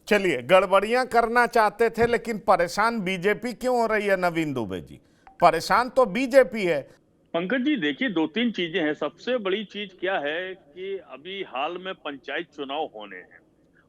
चलिए, गड़बड़ियां करना चाहते थे लेकिन परेशान बीजेपी क्यों हो रही है नवीन दुबे जी? परेशान तो बीजेपी है। पंकज जी देखिए, दो तीन चीजें हैं। सबसे बड़ी चीज क्या है कि अभी हाल में पंचायत चुनाव होने हैं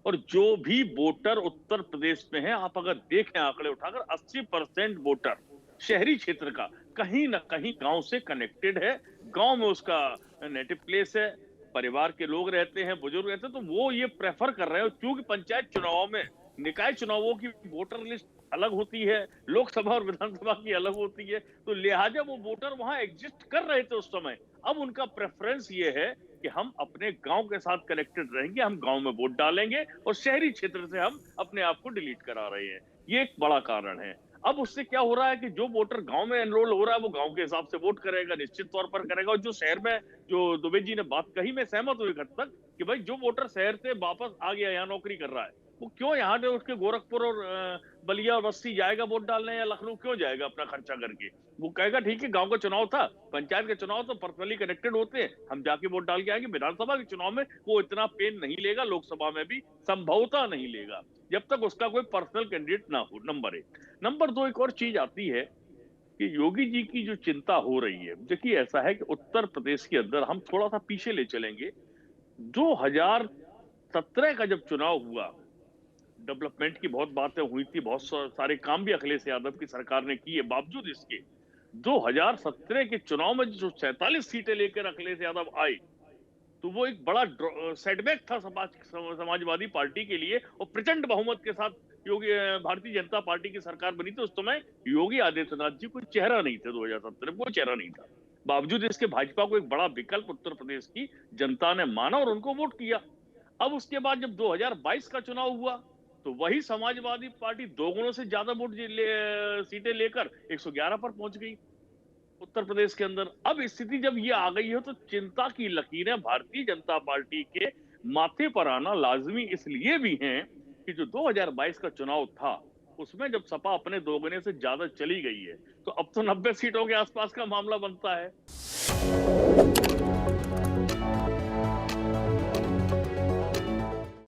और जो भी वोटर उत्तर प्रदेश में है, आप अगर देखें आंकड़े उठाकर, 80% वोटर शहरी क्षेत्र का कहीं ना कहीं गांव से कनेक्टेड है। गांव में उसका नेटिव प्लेस है, परिवार के लोग रहते हैं, बुजुर्ग रहते हैं, तो वो ये प्रेफर कर रहे हैं। क्योंकि पंचायत चुनाव में निकाय चुनावों की वोटर लिस्ट अलग होती है, लोकसभा और विधानसभा की अलग होती है, तो लिहाजा वो वोटर वहां एग्जिस्ट कर रहे थे उस समय। अब उनका प्रेफरेंस ये है कि हम अपने गांव के साथ कनेक्टेड रहेंगे, हम गांव में वोट डालेंगे और शहरी क्षेत्र से हम अपने आप को डिलीट करा रहे हैं। ये एक बड़ा कारण है। अब उससे क्या हो रहा है कि जो वोटर गांव में एनरोल हो रहा है वो गांव के हिसाब से वोट करेगा, निश्चित तौर पर करेगा। और जो शहर में, जो दुबे जी ने बात कही, मैं सहमत हूं एक हद तक कि भाई जो वोटर शहर से वापस आ गया, यहाँ नौकरी कर रहा है, वो क्यों यहाँ से उठ के गोरखपुर और बलिया और बस्ती जाएगा वोट डालने, या लखनऊ क्यों जाएगा अपना खर्चा करके? वो कहेगा ठीक है, गांव का चुनाव था, पंचायत के चुनाव तो पर्सनली कनेक्टेड होते हैं, हम जाके वोट डाल के आएंगे। विधानसभा के चुनाव में वो इतना पेन नहीं लेगा, लोकसभा में भी संभवतः नहीं लेगा, जब तक उसका कोई पर्सनल कैंडिडेट ना हो। नंबर एक। नंबर दो, एक और चीज आती है कि योगी जी की जो चिंता हो रही है। देखिए, ऐसा है कि उत्तर प्रदेश के अंदर हम थोड़ा सा पीछे ले चलेंगे। 2017 का जब चुनाव हुआ, डेवलपमेंट की बहुत बातें हुई थी, बहुत सारे काम भी अखिलेश यादव की सरकार ने किए। बावजूद इसके 2017 के चुनाव में जो 47 सीटें लेकर अखिलेश यादव आए, तो वो एक बड़ा सेटबैक था समाजवादी पार्टी के लिए। और प्रचंड बहुमत के साथ योगी भारतीय जनता पार्टी की सरकार बनी थी। उस समय योगी आदित्यनाथ जी कोई चेहरा नहीं थे, 2017 में कोई चेहरा नहीं था। बावजूद इसके भाजपा को एक बड़ा विकल्प उत्तर प्रदेश की जनता ने माना और उनको वोट किया। अब उसके बाद जब 2022 का चुनाव हुआ, तो वही समाजवादी पार्टी दोगुनों से ज्यादा सीटें लेकर 111 पर पहुंच गई उत्तर प्रदेश के अंदर। अब स्थिति जब ये आ गई है, तो चिंता की लकीरें भारतीय जनता पार्टी के माथे पर आना लाजमी इसलिए भी हैं कि जो 2022 का चुनाव था, उसमें जब सपा अपने दोगुने से ज्यादा चली गई है, तो अब तो 90 सीटों के आसपास का मामला बनता है।